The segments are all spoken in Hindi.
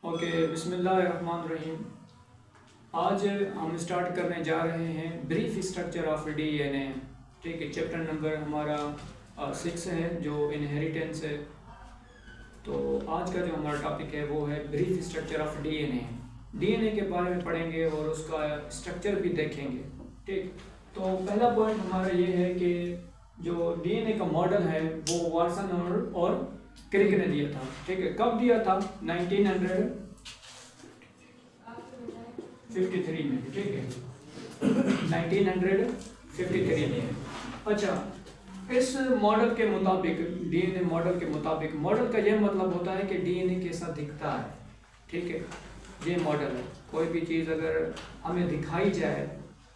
ओके, बिस्मिल्लाहिर्रहमानिर्रहीम। आज हम स्टार्ट करने जा रहे हैं ब्रीफ स्ट्रक्चर ऑफ डीएनए। ठीक है, चैप्टर नंबर हमारा 6 है जो इनहेरिटेंस है। तो आज का जो हमारा टॉपिक है वो है brief structure of DNA. DNA के बारे में पढ़ेंगे और उसका स्ट्रक्चर भी देखेंगे। ठीक, तो पहला पॉइंट हमारा ये है कि जो डीएनए का मॉडल है वो वाटसन और क्रिक ने दिया था। ठीक है, कब दिया था? 1953 में। ठीक है, 1953 में। अच्छा, इस मॉडल के मुताबिक, डीएनए मॉडल के मुताबिक, मॉडल का यह मतलब होता है कि डीएनए कैसा दिखता है। ठीक है, ये मॉडल है। कोई भी चीज़ अगर हमें दिखाई जाए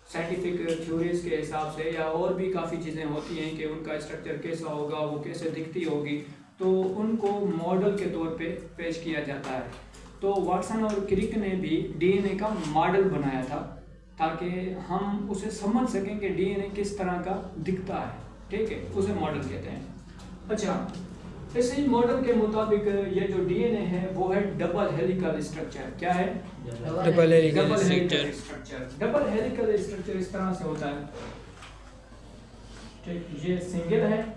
साइंटिफिक थ्योरीज के हिसाब से, या और भी काफ़ी चीज़ें होती हैं कि उनका स्ट्रक्चर कैसा होगा, वो कैसे दिखती होगी, तो उनको मॉडल के तौर पे पेश किया जाता है। तो वाटसन और क्रिक ने भी डीएनए का मॉडल बनाया था ताकि हम उसे समझ सकें कि डीएनए किस तरह का दिखता है। ठीक है, उसे मॉडल कहते हैं। अच्छा, इसी मॉडल के मुताबिक ये जो डीएनए है वो है डबल हेलिकल स्ट्रक्चर। क्या है? Double helical structure. Double helical structure इस तरह से होता है। ठीक, ये सिंगल है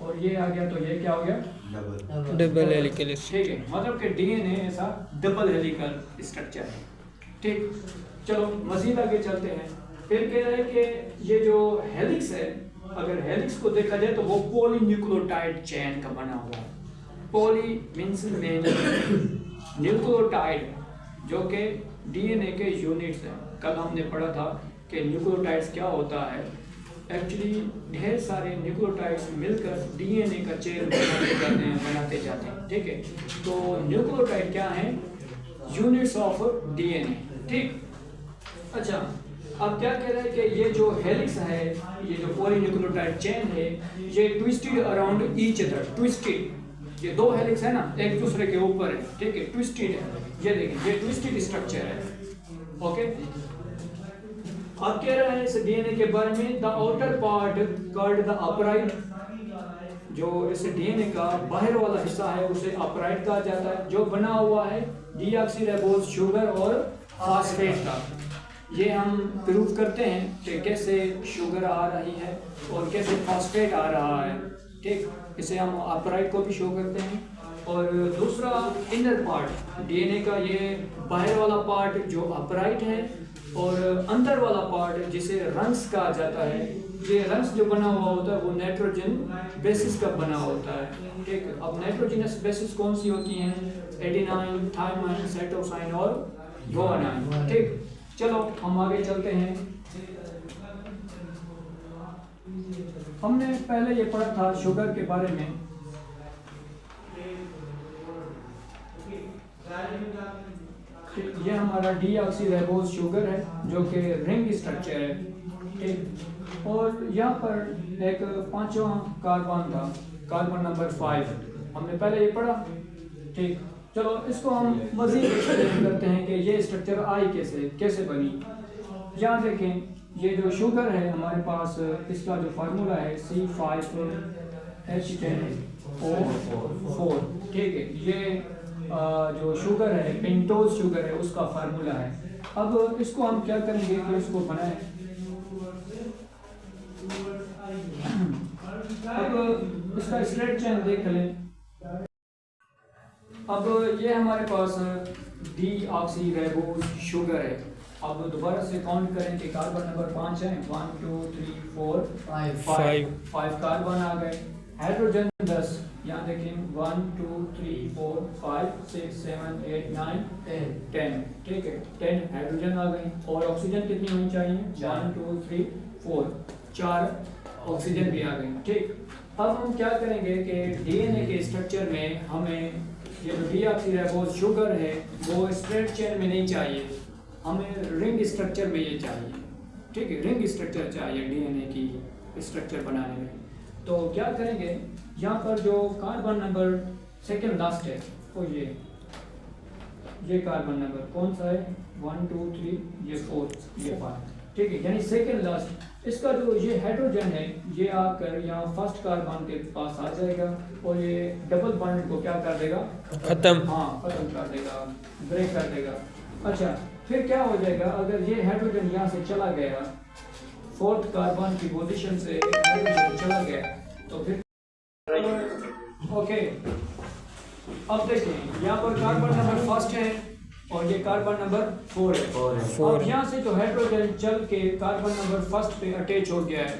और ये आ गया, तो ये क्या हो गया? Double helical. ठीक है, मतलब कि डीएनए ऐसा डबल हेलिकल स्ट्रक्चर है। ठीक, चलो मजीद आगे चलते हैं। फिर कह रहे हैं कि ये जो हेलिक्स है, अगर हेलिक्स को देखा जाए तो वो पॉलीन्यूक्लियोटाइड चेन का बना हुआ है। पॉली मींस मेन, न्यूक्लियोटाइड जो कि डीएनए के यूनिट्स हैं। कल हमने पढ़ा था कि न्यूक्लियोटाइड्स क्या होता है। एक्चुअली ढेर सारे न्यूक्लियोटाइड्स मिलकर डीएनए का चेन बनाते जाते हैं। ठीक है, तो न्यूक्लियोटाइड क्या है? Units of DNA. ठीक, अच्छा, अब क्या कह रहे हैं कि ये जो हेलिक्स है, ये जो पॉलीन्यूक्लियोटाइड चेन है, ये twisted around each other. Twisted, ये दो हेलिक्स है ना, एक दूसरे के ऊपर है। ठीक है, ट्विस्टेड है। ये देखिए, ये ट्विस्टेड स्ट्रक्चर है। ओके, अब कह रहे हैं इस डीएनए के बारे में, the outer part called the upright. जो इस डीएनए का बाहर वाला हिस्सा है उसे अपराइट कहा जाता है, जो बना हुआ है डीऑक्सीराइबोज शुगर और फास्फेट का। ये हम प्रूव करते हैं कि कैसे शुगर आ रही है और कैसे फास्फेट आ रहा है। ठीक, इसे हम अपराइट को भी शो करते हैं। और दूसरा इनर पार्ट डीएनए का, ये बाहर वाला पार्ट जो अपराइट है, और अंदर वाला पार्ट जिसे रंग्स कहा जाता है, ये रंग्स जो बना हुआ होता है वो नाइट्रोजन बेसिस का बना होता है। ठीक, अब नाइट्रोजनस बेसिस कौन सी होती हैं? एडेनाइन, थायमाइन, साइटोसाइन और गुआनाइन। ठीक, चलो हम आगे चलते हैं। हमने पहले ये पढ़ा था शुगर के बारे में। ये हमारा डीऑक्सीराइबोज शुगर है जो कि रिंग स्ट्रक्चर है। ठीक, और यहाँ पर एक पांचवा कार्बन था, कार्बन नंबर 5, हमने पहले ये पढ़ा। ठीक, चलो इसको हम मजीद एक्सप्लेन करते हैं कि ये स्ट्रक्चर आई कैसे बनी। यहाँ देखें, ये जो शुगर है हमारे पास, इसका जो फार्मूला है C5H10O4। ठीक है, ये जो शुगर है, पेंटोज शुगर है, उसका फार्मूला है। अब इसको हम क्या करेंगे कि इसको बनाएं। अब इसका स्ट्रेट चेन देख लें। अब ये हमारे पास डीऑक्सीराइबोज शुगर है। अब दोबारा से काउंट करें कि कार्बन नंबर 5 है। 1 2 3 4 5 कार्बन आ गए। हाइड्रोजन 10, यहाँ देखें 1 2 3 4 5 6 7 8 9 10। ठीक है, 10 हाइड्रोजन आ गई। और ऑक्सीजन कितनी होनी चाहिए? 1 2 3 4, 4 ऑक्सीजन भी आ गई। ठीक, अब हम क्या करेंगे कि डीएनए के स्ट्रक्चर में हमें ये जो डीऑक्सीराइबोज शुगर है वो स्ट्रेट चेन में नहीं चाहिए, हमें रिंग स्ट्रक्चर में ये चाहिए। ठीक है, रिंग स्ट्रक्चर चाहिए डीएनए की स्ट्रक्चर बनाने में। तो क्या करेंगे, यहाँ पर जो कार्बन नंबर सेकेंड लास्ट है वो ये कार्बन नंबर कौन सा है? 1 2 3, ये 4, ये 5। ठीक है, यानी सेकेंड लास्ट। इसका जो ये हाइड्रोजन है ये आकर यहाँ फर्स्ट कार्बन के पास आ जाएगा और ये डबल बॉन्ड को क्या कर देगा? खत्म। हाँ, खत्म कर देगा। ब्रेक कर देगा। अच्छा, फिर क्या हो जाएगा, अगर ये हाइड्रोजन यहाँ से चला गया, फोर्थ कार्बन की पोजीशन से हाइड्रोजन चला गया, तो फिर ओके, अब देखिए यहाँ पर कार्बन नंबर फर्स्ट है और ये कार्बन नंबर 4 है। अब यहाँ से जो हाइड्रोजन चल के कार्बन नंबर फर्स्ट पे अटैच हो गया है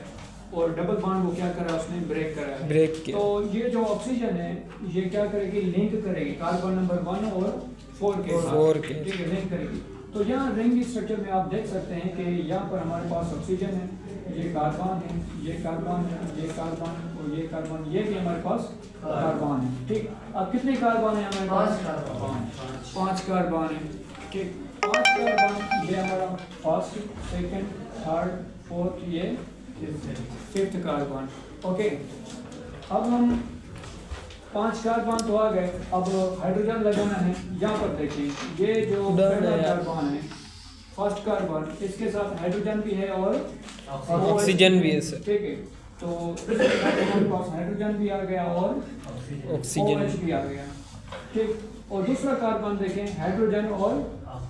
और डबल बॉन्ड को क्या करा, उसने ब्रेक करा है। ब्रेक किया। तो ये जो ऑक्सीजन है ये क्या करेगी, लिंक करेगी कार्बन नंबर 1 और 4 के साथ, ठीक है, लिंक करेगी। तो यहाँ रिंग स्ट्रक्चर में आप देख सकते हैं कि यहाँ पर हमारे पास ऑक्सीजन है, ये कार्बन है, ये कार्बन है, ये कार्बन और ये कार्बन, ये भी हमारे पास कार्बन है, ठीक। अब कितने कार्बन है हमारे पास? 5 कार्बन है, ठीक। 5 कार्बन, ये हमारा फर्स्ट, सेकंड, थर्ड, फोर्थ, ये 5th कार्बन। ओके, अब हम 5 कार्बन तो आ गए, अब हाइड्रोजन लगाना है। यहाँ पर देखिए ये जो पहला कार्बन है, फर्स्ट कार्बन, इसके साथ हाइड्रोजन भी है और ऑक्सीजन भी है सर, ठीक है। तो हमारे पास हाइड्रोजन भी आ गया और ऑक्सीजन भी आ गया, ठीक। और दूसरा कार्बन देखें, हाइड्रोजन और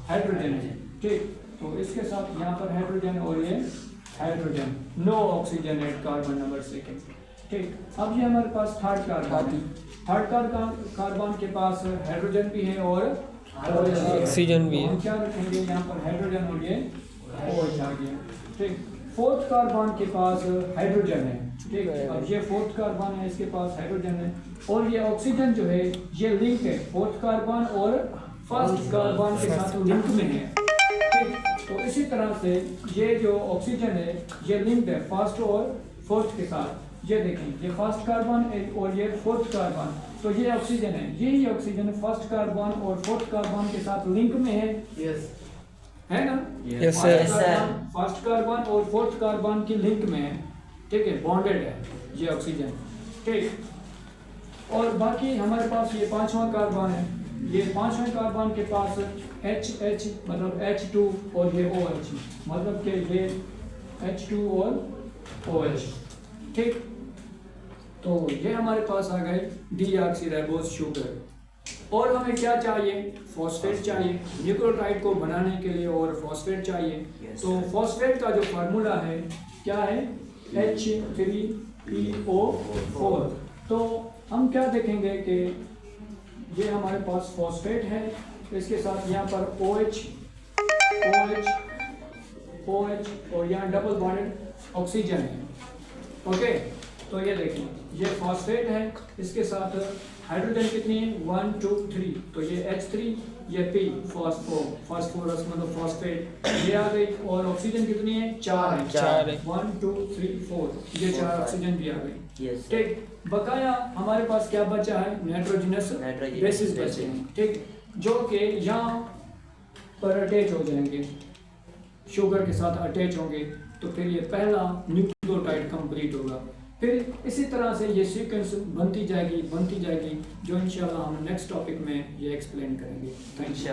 हाइड्रोजन है, ठीक। तो इसके साथ यहाँ पर हाइड्रोजन और ये hydrogen, no oxygen at carbon number second, ठीक। अब ये हमारे पास थर्ड कार्बन है। थर्ड कार्बन के पास हाइड्रोजन भी है और ऑक्सीजन भी है। हम क्या रखेंगे यहाँ पर, हाइड्रोजन और ये OH आ गया, ठीक। फोर्थ कार्बन के पास हाइड्रोजन है, ठीक। अब ये फोर्थ कार्बन है, इसके पास हाइड्रोजन है और ये ऑक्सीजन जो है ये लिंक है फोर्थ कार्बन और फर्स्ट कार्बन के साथ लिंक में है, ठीक। तो इसी तरह से ये जो ऑक्सीजन है ये लिंक्ड है फर्स्ट और फोर्थ के साथ। ये देखें, ये फर्स्ट कार्बन और ये फोर्थ कार्बन, तो ये ऑक्सीजन है, यही ऑक्सीजन फर्स्ट कार्बन और फोर्थ कार्बन के साथ लिंक में है, है ना? Yes sir. फर्स्ट कार्बन और फोर्थ कार्बन की लिंक में है, ठीक है, बॉन्डेड है ये ऑक्सीजन, ठीक। और बाकी हमारे पास ये 5वां कार्बन है, ये 5वें कार्बन के पास H मतलब H2 और ये OH, मतलब कि ये H2 और OH, ठीक। तो ये हमारे पास आ गए डीऑक्सीराइबोज शुगर। और हमें क्या चाहिए, फॉस्फेट चाहिए न्यूक्लियोटाइड को बनाने के लिए, और फॉस्फेट चाहिए। तो फॉस्फेट का जो फार्मूला है क्या है, H3PO4। तो हम क्या देखेंगे कि ये हमारे पास फॉस्फेट है, इसके साथ यहाँ पर OH और यहाँ डबल बॉन्डेड ऑक्सीजन है, ओके। तो ये देखिए, ये फॉस्फेट है, इसके साथ हाइड्रोजन कितनी है, 1 2 3, तो ये H3, ये P फास्फोरस मतलब फॉस्फेट, ये आ गई। और ऑक्सीजन कितनी है, 4 है, 1 2 3 4, ये 4 ऑक्सीजन भी आ गई, ठीक। बकाया हमारे पास क्या बचा है, नाइट्रोजनस बेसिस बचे हैं, ठीक, जो कि यहाँ पर अटैच हो जाएंगे, शुगर के साथ अटैच होंगे, तो फिर ये पहला न्यूक्लियोटाइड कंप्लीट होगा। फिर इसी तरह से ये सीक्वेंस बनती जाएगी, जो इंशाल्लाह हम नेक्स्ट टॉपिक में ये एक्सप्लेन करेंगे। Thank you.